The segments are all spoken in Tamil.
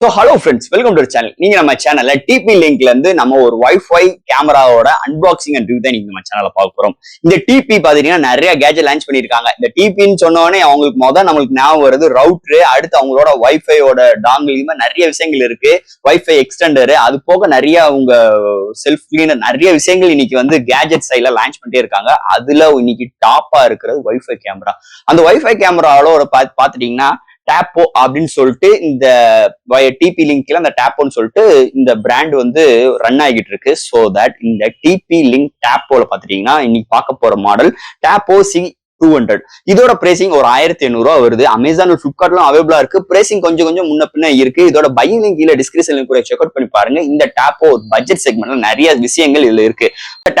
So hello friends, welcome to the channel. நீங்க நம்ம சேனல்ல டிபி லிங்க்ல இருந்து நம்ம ஒரு வைஃபை கேமராவோட அன்பாக்சிங் அண்ட் ரிவ்யூ தான் நீங்க நம்ம சேனல்ல பார்க்க போறோம். இந்த டிபி பாத்தீங்கன்னா நிறைய கேஜெட் லான்ச் பண்ணிருக்காங்க. இந்த டிபின்னு சொன்னோடனே அவங்களுக்கு நம்மளுக்கு ஞாபகம் வருது ரவுட்டர், அடுத்து அவங்களோட வைஃபையோட டாங்கிள், இது மாதிரி நிறைய விஷயங்கள் இருக்கு. வைஃபை எக்ஸ்டெண்டர், அது போக நிறைய அவங்க செல்ஃப் கிளீனர், நிறைய விஷயங்கள் இன்னைக்கு கேஜெட் சைட்ல லான்ச் பண்ணிட்டே இருக்காங்க. அதுல இன்னைக்கு டாப்பா இருக்கிறது வைஃபை கேமரா. அந்த வைஃபை கேமராவோட பாத்துட்டீங்கன்னா டேப்போ அப்படின்னு சொல்லிட்டு இந்த டிபி லிங்க்ல அந்த டேப்போன்னு சொல்லிட்டு இந்த பிராண்ட் ரன் ஆகிட்டு இருக்கு. சோ தட் இந்த டிபி லிங்க் டேப்போல பாத்துட்டீங்கன்னா இன்னைக்கு பார்க்க போற மாடல் டேப்போ C200. இதோட பிரைசிங் ஒரு 1800 வருது. அமேசான் பிளிப்கார்ட்லாம் அவைலபிளா இருக்கு. பிரைசிங் கொஞ்சம் முன்ன பின்ன இருக்கு. இதோட பையிங் லிங்க் கீழே டிஸ்கிரிப்ஷன்ல கூட செக் அவுட் பண்ணி பாருங்க. இந்த டேப்போ ஒரு பட்ஜெட் செக்மெண்ட்ல நிறைய விஷயங்கள் இதுல இருக்கு.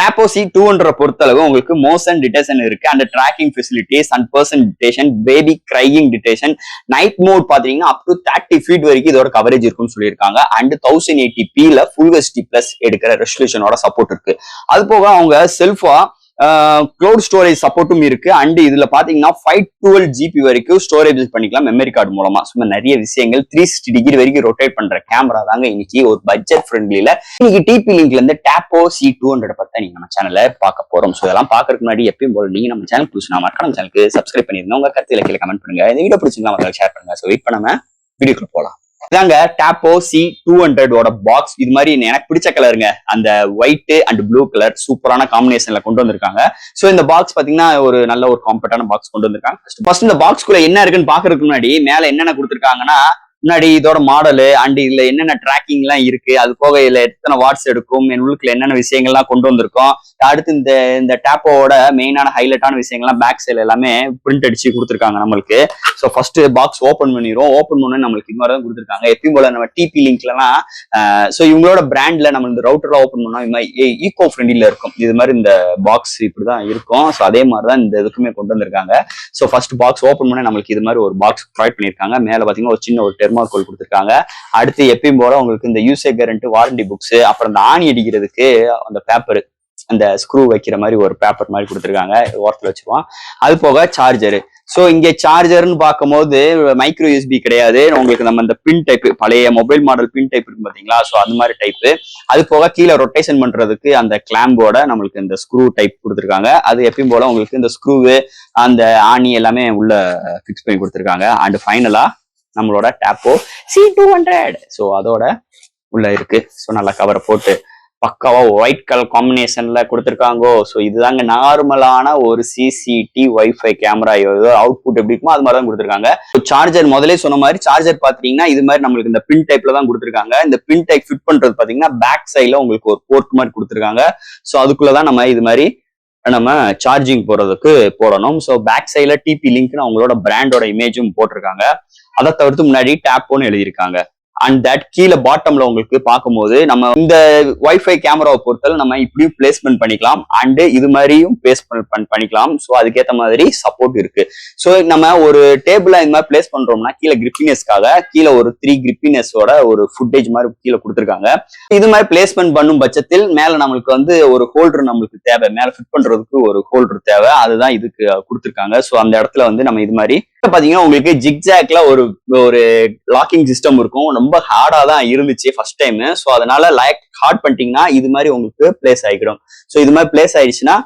டேப்போ C200 பொறுத்தளவு உங்களுக்கு மோஷன் டிடெக்ஷன் இருக்கு, and tracking facilities, and person detection, baby crying detection, night mode பாத்தீங்கன்னா அப் டு 30 feet வரைக்கும் இதோட கவரேஜ் இருக்குன்னு சொல்லியிருக்காங்க. And 1080p full HD plus எடுக்கிற ரெசல்யூஷனோட சப்போர்ட் இருக்கு. அது போக அவங்க செல்ஃபா கிளவுட் ஸ்டோரேஜ் சப்போர்ட்டும் இருக்கு. அண்ட் இதுல பாத்தீங்கன்னா 512 GB வரைக்கும் ஸ்டோரேஜ் பண்ணிக்கலாம் மெமரி கார்டு மூலமா. சும்மா நிறைய விஷயங்கள் 360 டிகிரி வரைக்கும் ரொட்டேட் பண்ற கேமரா தாங்க இன்னைக்கு ஒரு பட்ஜெட் ஃப்ரெண்ட்லில இன்னைக்கு டிபி லிங்க்ல இருந்து டேப்போ C200 பத்தி நீங்க நம்ம சேனல்ல பார்க்க போறோம். ஸோ இதெல்லாம் பாக்குறதுக்கு முன்னாடி எப்பயும் போல நீங்க நம்ம சேனல் புதுசுனா மறக்காம சேனலுக்கு சப்ஸ்கிரைப் பண்ணிருந்தோம். உங்க கருத்துல கீழே கமெண்ட் பண்ணுங்க. இந்த வீடியோ பிடிச்சிருந்தா மக்களுக்கு ஷேர் பண்ணுங்க. ஸோ வெயிட் பண்ணாம வீடியோக்குள்ள போலாம். இதாங்க டேப்போ C200 பாக்ஸ். இது மாதிரி எனக்கு பிடிச்ச கலருங்க, அந்த ஒயிட் அண்ட் ப்ளூ கலர் சூப்பரான காம்பினேஷன்ல கொண்டு வந்திருக்காங்க. சோ இந்த பாக்ஸ் பாத்தீங்கன்னா ஒரு நல்ல ஒரு காம்பேக்டான பாக்ஸ் கொண்டு வந்திருக்காங்க. ஃபர்ஸ்ட் இந்த பாக்ஸ்குள்ள என்ன இருக்குன்னு பாக்குறதுக்கு முன்னாடி மேல என்னென்ன கொடுத்திருக்காங்கன்னா முன்னாடி இதோட மாடலு அண்ட் இதுல என்னென்ன ட்ராக்கிங் எல்லாம் இருக்கு, அது போக இதுல எத்தனை வாட்ஸ் எடுக்கும், உள்ளுக்குள்ள என்னென்ன விஷயங்கள்லாம் கொண்டு வந்திருக்கோம். அடுத்து இந்த டேப்போட மெயினான ஹைலைட்டான விஷயங்கள்லாம் பேக் சைட்ல எல்லாமே பிரிண்ட் அடிச்சு கொடுத்துருக்காங்க நம்மளுக்கு. ஸோ ஃபர்ஸ்ட் பாக்ஸ் ஓப்பன் பண்ணிடுவோம். ஓப்பன் பண்ணி நம்மளுக்கு இது மாதிரி தான் கொடுத்துருக்காங்க. எப்பயும் போல நம்ம டிபி லிங்க்லாம் ஸோ இவங்களோட பிராண்ட்ல நம்ம இந்த ரவுட்டர்லாம் ஓப்பன் பண்ணோம் இது மாதிரி ஈகோ ஃப்ரெண்ட்லில இருக்கும். இது மாதிரி இந்த பாக்ஸ் இப்படிதான் இருக்கும். ஸோ அதே மாதிரி தான் இந்த இதுக்குமே கொண்டு வந்திருக்காங்க. ஸோ ஃபர்ஸ்ட் பாக்ஸ் ஓப்பன் பண்ணி நம்மளுக்கு இது மாதிரி ஒரு பாக்ஸ் ப்ரொவைட் பண்ணியிருக்காங்க. மேல பாத்தீங்கன்னா ஒரு சின்ன ஒரு தெர்மாக்கோல் கொடுத்துருக்காங்க. அடுத்து எப்பயும் போல உங்களுக்கு இந்த யூசர் கேரண்டி, வாரண்டி புக்ஸ், அப்புறம் இந்த ஆணி அடிக்கிறதுக்கு அந்த பேப்பர், அந்த ஸ்க்ரூ வைக்கிற மாதிரி ஒரு பேப்பர் மாதிரி கொடுத்துருக்காங்க. ஓரத்தில் வச்சிருவோம். அது போக சார்ஜரு. ஸோ இங்க சார்ஜர்னு பார்க்கும்போது மைக்ரோ USB கிடையாது. உங்களுக்கு நம்ம இந்த பின் டைப், பழைய மொபைல் மாடல் பின் டைப் இருக்கு பாத்தீங்களா, ஸோ அந்த மாதிரி டைப்பு. அது போக கீழே ரொட்டேஷன் பண்றதுக்கு அந்த கிளாம்போட நம்மளுக்கு இந்த ஸ்க்ரூ டைப் கொடுத்துருக்காங்க. அது எப்பயும் போல உங்களுக்கு இந்த ஸ்க்ரூவு, அந்த ஆணி எல்லாமே உள்ள ஃபிக்ஸ் பண்ணி கொடுத்துருக்காங்க. அண்ட் ஃபைனலா நம்மளோட டேப்போ C200 ஸோ அதோட உள்ள இருக்கு. ஸோ நல்லா கவரை போட்டு பக்காவா ஒயிட் கலர் காம்பினேஷன்ல கொடுத்துருக்காங்க. ஸோ இதுதாங்க நார்மலான ஒரு சிசிடி வைஃபை கேமரா. அவுட்புட் எப்படி இருக்குமோ அது மாதிரி தான் கொடுத்துருக்காங்க. சார்ஜர் முதலே சொன்ன மாதிரி சார்ஜர் பாத்தீங்கன்னா இது மாதிரி நம்மளுக்கு இந்த பின் டைப்ல தான் கொடுத்துருக்காங்க. இந்த பின் டைப் ஃபிட் பண்றது பாத்தீங்கன்னா பேக் சைட்ல உங்களுக்கு ஒரு போர்ட் மாதிரி கொடுத்துருக்காங்க. ஸோ அதுக்குள்ளதான் நம்ம இது மாதிரி நம்ம சார்ஜிங் போறதுக்கு போடணும். ஸோ பேக் சைட்ல டிபி லிங்க்னு அவங்களோட பிராண்டோட இமேஜும் போட்டிருக்காங்க. அதை தவிர்த்து முன்னாடி டேப்போன்னு எழுதியிருக்காங்க. அண்ட் தட் கீழே பாட்டம்ல உங்களுக்கு பார்க்கும்போது நம்ம இந்த வைஃபை கேமராவை பொறுத்தவரை நம்ம இப்படியும் பிளேஸ்மெண்ட் பண்ணிக்கலாம், அண்ட் இது மாதிரியும் பிளேஸ்மெண்ட் பண்ணிக்கலாம். ஸோ அதுக்கேற்ற மாதிரி சப்போர்ட் இருக்கு. ஸோ நம்ம ஒரு டேபிள இந்த மாதிரி பிளேஸ் பண்றோம்னா கீழே கிரிப்பினஸ்க்காக கீழே ஒரு 3 கிரிப்பினஸோட ஒரு ஃபுட்டேஜ் மாதிரி கீழே கொடுத்துருக்காங்க. இது மாதிரி பிளேஸ்மெண்ட் பண்ணும் பட்சத்தில் மேல நம்மளுக்கு ஒரு ஹோல்டர் நம்மளுக்கு தேவை, மேல ஃபிட் பண்றதுக்கு ஒரு ஹோல்டர் தேவை. அதுதான் இதுக்கு கொடுத்துருக்காங்க. ஸோ அந்த இடத்துல நம்ம இது மாதிரி பாத்தீங்கன்னா உங்களுக்கு ஜிக்ஜாக்ல ஒரு லாக்கிங் சிஸ்டம் இருக்கும். ரொம்ப ஹார்டா தான் இருந்துச்சு ஃபர்ஸ்ட் டைம். ஸோ அதனால ஹார்ட் பண்ணிட்டீங்கன்னா இது மாதிரி உங்களுக்கு பிளேஸ் ஆகிடும். ஸோ இது மாதிரி பிளேஸ் ஆயிடுச்சுன்னா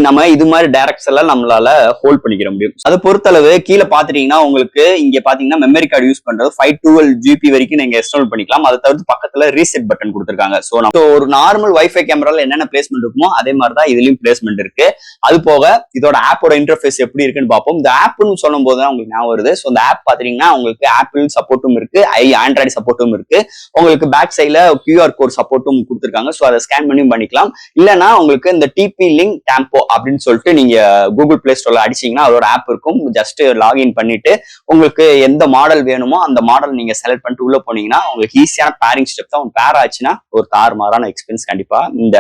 நம்ம இது மாதிரி டைரக்ட்ஸ் எல்லாம் நம்மளால ஹோல்ட் பண்ணிக்கிற முடியும். அதை பொறுத்தளவு கீழே பாத்துட்டீங்கன்னா உங்களுக்கு இங்க பாத்தீங்கன்னா மெமரி கார்டு யூஸ் பண்றது 512 GB வரைக்கும் நீங்க இன்ஸ்டால் பண்ணிக்கலாம். அதை தவிர்த்து பக்கத்துல ரீசெட் பட்டன் கொடுத்துருக்காங்க. ஸோ ஒரு நார்மல் வைஃபை கேமரால என்னென்ன பிளேஸ்மெண்ட் இருக்குமோ அதே மாதிரி தான் இதுலயும் பிளேஸ்மெண்ட் இருக்கு. அது போக இதோட ஆப்போட இன்டர்ஃபேஸ் எப்படி இருக்குன்னு பார்ப்போம். இந்த ஆப்னு சொல்லும் போது தான் உங்களுக்கு ஞாபகம் வருது. ஸோ இந்த ஆப் பாத்தீங்கன்னா உங்களுக்கு ஆப்பிள் சப்போர்ட்டும் இருக்கு, ஆண்ட்ராய்டு சப்போர்ட்டும் இருக்கு. உங்களுக்கு பேக் சைட்ல QR கோட் சப்போர்ட்டும் கொடுத்துருக்காங்க. ஸோ அதை ஸ்கேன் பண்ணிக்கலாம். இல்லைன்னா உங்களுக்கு இந்த டிபி லிங்க் டேம்போ அப்படின்னு சொல்லிட்டு நீங்க கூகுள் பிளே ஸ்டோர்ல அடிச்சீங்கன்னா அதோட ஆப் இருக்கும். ஜஸ்ட் லாகின் பண்ணிட்டு உங்களுக்கு எந்த மாடல் வேணுமோ அந்த மாடல் நீங்க செலக்ட் பண்ணிட்டு உள்ள போனீங்கன்னா உங்களுக்கு ஈஸியான பேரிங் ஸ்டெப் தான். பேர் ஆச்சுன்னா ஒரு தாறுமாறான எக்ஸ்பீரியன்ஸ் கண்டிப்பா இந்த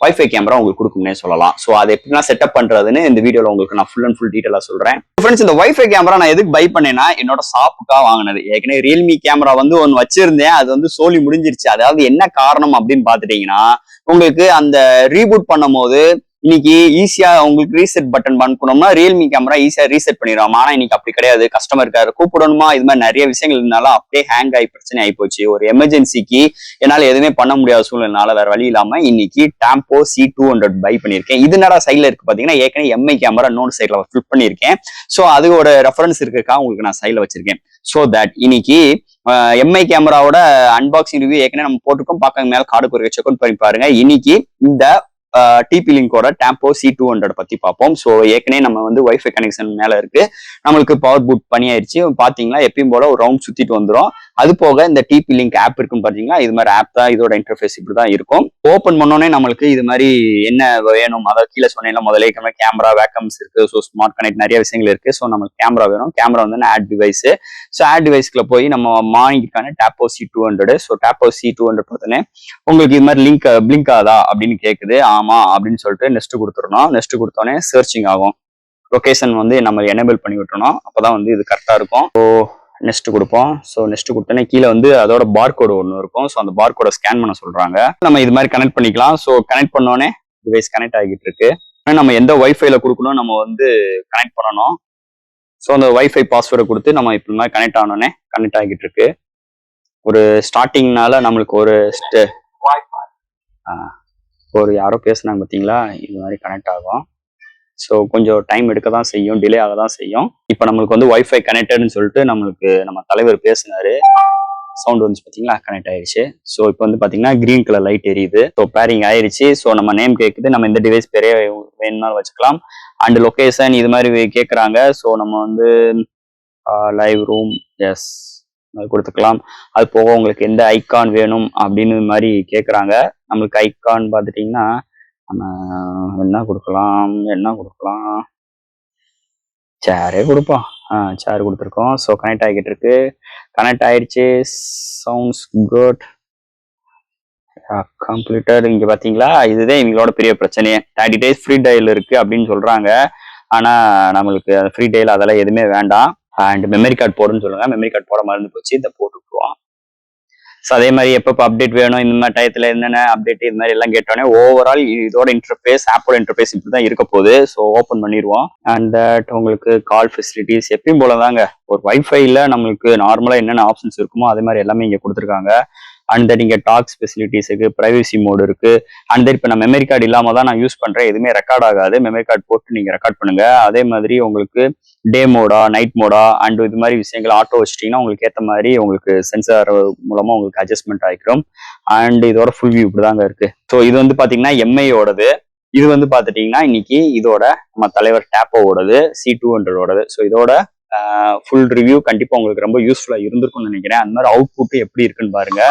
வைஃபை கேமரா உங்களுக்கு கொடுக்கும்னே சொல்லலாம். ஸோ அதை எப்படிலாம் செட்டப் பண்றதுன்னு இந்த வீடியோல உங்களுக்கு நான் ஃபுல் அண்ட் ஃபுல் டீட்டெயிலா சொல்றேன். ஃப்ரெண்ட்ஸ், இந்த வைஃபை கேமரா நான் எதுக்கு பை பண்ணேன்னா என்னோட ஷாப்புக்காக வாங்கினது. ஏற்கனவே ரியல்மி கேமரா ஒன்னு வச்சிருந்தேன். அது சோலி முடிஞ்சிருச்சு. அதாவது என்ன காரணம் அப்படின்னு பாத்துட்டீங்கன்னா உங்களுக்கு அந்த ரீபூட் பண்ணும் போது இன்னைக்கு ஈஸியா உங்களுக்கு ரீசெட் பட்டன் பண்ணணும்னா ரியல்மி கேமரா ஈஸியா ரீசெட் பண்ணிடுவோம். ஆனா இன்னைக்கு அப்படி கிடையாது. கஸ்டமர் கேர் கூப்பிடணுமா, இது மாதிரி நிறைய விஷயங்கள் இருந்தாலும் அப்படியே ஹேங் ஆகி பிரச்சனை ஆகி போச்சு. ஒரு எமர்ஜென்சிக்கு என்னால எதுவுமே பண்ண முடியாத சூழ்நிலைனால வேற வழி இல்லாம இன்னைக்கு டேம்போ C200 பை பண்ணியிருக்கேன். இது என்னடா சைட்ல இருக்கு பாத்தீங்கன்னா, ஏற்கனவே எம்ஐ கேமரா இன்னொரு சைட்ல ஃபிளிப் பண்ணியிருக்கேன். ஸோ அதோட ரெஃபரன்ஸ் இருக்கா உங்களுக்கு நான் சைட்ல வச்சிருக்கேன். ஸோ தட் இன்னைக்கு எம்ஐ கேமராவோட அன்பாக்சிங் ரிவ்யூ ஏற்கனவே நம்ம போட்டுக்கோம். பார்க்க மேல கார்டு குறிக்க செக் அவுட் பண்ணி பாருங்க. இன்னைக்கு இந்த டிபி லிங்கோட டேம்போ C200 பத்தி பார்ப்போம். ஸோ ஏற்கனவே நம்ம வந்து வைஃபை கனெக்ஷன் மேல இருக்கு, நம்மளுக்கு பவர் பூட் பண்ணியாயிருச்சு. பாத்தீங்களா எப்பயும் போல ஒரு ரவுண்ட் சுத்திட்டு வந்துடும். அது போக இந்த டிபி லிங்க் ஆப் இருக்குன்னு பாத்தீங்களா, இது மாதிரி ஆப் தான். இதோட இன்டர்ஃபேஸ் இப்படிதான் இருக்கும். ஓப்பன் பண்ணோடனே நம்மளுக்கு இது மாதிரி என்ன வேணும், அதாவது கீழே சொன்னேன் முதல்ல கேமரா வேக்கம்ஸ் இருக்கு, ஸோ ஸ்மார்ட் கனெக்ட் நிறைய விஷயங்கள் இருக்கு. ஸோ நமக்கு கேமரா வேணும். கேமரா வந்து ஆட் டிவைஸ். ஸோ ஆட் டிவைஸ்க்குள்ள போய் நம்ம வாங்கிக்கான டேப்போ C200. ஸோ டேப்போ C200 பார்த்தோன்னே உங்களுக்கு இது மாதிரி பிளிங்க் ஆகுதா அப்படின்னு கேட்குது. ஆமா அப்படின்னு சொல்லிட்டு நெக்ஸ்ட் கொடுத்துடணும். நெக்ஸ்ட் கொடுத்தோடனே சர்ச்சிங் ஆகும். லொகேஷன் வந்து நம்ம எனேபிள் பண்ணி விட்டுறணும். அப்பதான் வந்து இது கரெக்டா இருக்கும். ஸோ நெக்ஸ்ட் கொடுப்போம். ஸோ நெக்ஸ்ட் கொடுத்தோன்னே கீழே வந்து அதோட பார்கோடு ஒன்று இருக்கும். ஸோ அந்த பார்கோட ஸ்கேன் பண்ண சொல்றாங்க. நம்ம இது மாதிரி கனெக்ட் பண்ணிக்கலாம். ஸோ கனெக்ட் பண்ணோடனே டிவைஸ் கனெக்ட் ஆகிட்டு இருக்கு. நம்ம எந்த வைஃபைல கொடுக்கணும் நம்ம வந்து கனெக்ட் பண்ணணும். ஸோ அந்த வைஃபை பாஸ்வேர்டை கொடுத்து நம்ம இப்படி மாதிரி கனெக்ட் ஆனோடனே கனெக்ட் ஆகிட்டு இருக்கு. ஒரு ஸ்டார்டிங்னால நம்மளுக்கு ஒரு யாரோ பேசுனாங்க பார்த்தீங்களா, இது மாதிரி கனெக்ட் ஆகும். ஸோ கொஞ்சம் டைம் எடுக்க தான் செய்யும், டிலே ஆக தான் செய்யும். இப்போ நம்மளுக்கு வந்து வைஃபை கனெக்டட்னு சொல்லிட்டு நம்மளுக்கு நம்ம தலைவர் பேசினாரு. சவுண்ட் வந்து பார்த்தீங்களா கனெக்ட் ஆயிடுச்சு. ஸோ இப்போ வந்து பார்த்தீங்கன்னா கிரீன் கலர் லைட் எரியுது. ஸோ பேரிங் ஆயிடுச்சு. ஸோ நம்ம நேம் கேட்குது. நம்ம இந்த டிவைஸ் பேரே வேணும்னாலும் வச்சுக்கலாம். அண்ட் லொகேஷன் இது மாதிரி கேட்குறாங்க. ஸோ நம்ம வந்து லைவ் ரூம் எஸ் கொடுத்துக்கலாம். அது போக உங்களுக்கு எந்த ஐகான் வேணும் அப்படின்னு மாதிரி கேட்குறாங்க. நம்மளுக்கு ஐகான் பார்த்துட்டிங்கன்னா நம்ம என்ன கொடுக்கலாம், சேரே கொடுப்போம். சேர் கொடுத்துருக்கோம். ஸோ கனெக்ட் ஆகிட்டு இருக்கு. கனெக்ட் ஆயிடுச்சு. Sounds good completed. இங்க பாத்தீங்களா, இதுதான் இவங்களோட பெரிய பிரச்சனையே. 30 days ஃப்ரீ டயல் இருக்கு அப்படின்னு சொல்றாங்க. ஆனா நம்மளுக்கு ஃப்ரீ டயல் அதெல்லாம் எதுவுமே வேண்டாம். அண்ட் மெமரி கார்டு போடுன்னு சொல்லுங்க. மெமரி கார்டு போட மறந்து போச்சு, இதை போட்டு விட்டுருவோம். ஸோ அதே மாதிரி எப்பப்போ அப்டேட் வேணும், இந்த மாதிரி டயத்துல என்னென்ன அப்டேட் இது மாதிரி எல்லாம் கேட்டோன்னே ஓவரால் இதோட இன்டர்ஃபேஸ் ஆப்போட இன்டர்ஃபேஸ் இப்படி தான் இருக்க போகுது. ஸோ ஓப்பன் பண்ணிடுவோம். அண்ட் தட் உங்களுக்கு கால் ஃபெசிலிட்டிஸ் எப்பயும் போல தாங்க. ஒரு வைஃபைல நம்மளுக்கு நார்மலா என்னென்ன ஆப்ஷன்ஸ் இருக்குமோ அதே மாதிரி எல்லாமே இங்க கொடுத்துருக்காங்க. அண்ட் தென் இங்கே டாக்ஸ் ஃபெசிலிட்டிஸ் இருக்கு, பிரைவசி மோடு இருக்கு. அண்ட் தென் இப்போ நான் மெமரி கார்டு இல்லாம தான் நான் யூஸ் பண்றேன், எதுவுமே ரெக்கார்ட் ஆகாது. மெமரி கார்டு போட்டு நீங்க ரெக்கார்ட் பண்ணுங்க. அதே மாதிரி உங்களுக்கு டே மோடா நைட் மோடா அண்ட் இது மாதிரி விஷயங்கள் ஆட்டோ வச்சிட்டீங்கன்னா உங்களுக்கு ஏற்ற மாதிரி உங்களுக்கு சென்சார் மூலமா உங்களுக்கு அட்ஜஸ்ட்மெண்ட் ஆகிக்கிறோம். அண்ட் இதோட ஃபுல் வியூ இப்படிதாங்க இருக்கு. ஸோ இது வந்து பாத்தீங்கன்னா எம்ஐயோடது. இது வந்து பாத்துட்டீங்கன்னா இன்னைக்கு இதோட நம்ம தலைவர் டேப்போவோடது C200ஓடது. ஸோ இதோட ஃபுல் ரிவ்யூ கண்டிப்பா உங்களுக்கு ரொம்ப யூஸ்ஃபுல்லா இருந்திருக்கும்னு நினைக்கிறேன். அந்த மாதிரி அவுட்புட் எப்படி இருக்குன்னு பாருங்க.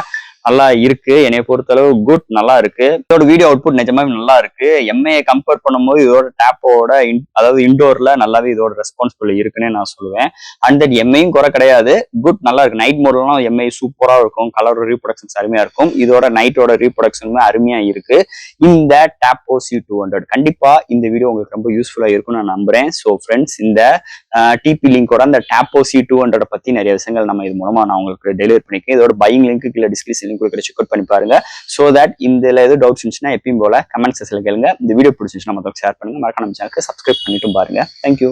நல்லா இருக்கு. என்னைய பொறுத்தளவு குட், நல்லா இருக்கு. இதோட வீடியோ அவுட்புட் நிஜமாவே நல்லா இருக்கு. எம்ஐயை கம்பேர் பண்ணும்போது இதோட டேப்போட அதாவது இன்டோர்ல நல்லாவே இதோட ரெஸ்பான்சிபிள் இருக்குன்னு நான் சொல்லுவேன். அண்ட் தட் எம்ஐயும் குறை கிடையாது, குட், நல்லா இருக்கு. நைட் மோட்லாம் எம்ஐ சூப்பரா இருக்கும். கலர் ரீப்ரொடக்ஷன்ஸ் அருமையா இருக்கும். இதோட நைட்டோட ரீப்ரொடக்ஷனுமே அருமையா இருக்கு. இந்த டேப்போ C200 கண்டிப்பா இந்த வீடியோ உங்களுக்கு ரொம்ப யூஸ்ஃபுல்லா இருக்கும்னு நான் நம்புறேன். ஸோ ஃப்ரெண்ட்ஸ், இந்த டிபி லிங்கோட அந்த டேப்போ C200 பத்தி நிறைய விஷயங்கள் நம்ம இது மூலமா நான் உங்களுக்கு டெலிவரி பண்ணிருக்கேன். இதோட பையிங் லிங்க் கீழே டிஸ்கிரிப்ஷன் கொடுக்குற செக் அவுட் பண்ணி பாருங்க. சோ தட் இதுல எதுவும் டவுட்ஸ் இருந்துச்சுன்னா எப்பயும் போல கமெண்ட் செக்ஷன்ல கேளுங்க. இந்த வீடியோ பிடிச்சிருந்துச்சுன்னா மத்தவங்க ஷேர் பண்ணுங்க. மறக்காம நம்ம சேனலுக்கு சப்ஸ்கிரைப் பண்ணிட்டும் பாருங்க. தேங்க்யூ.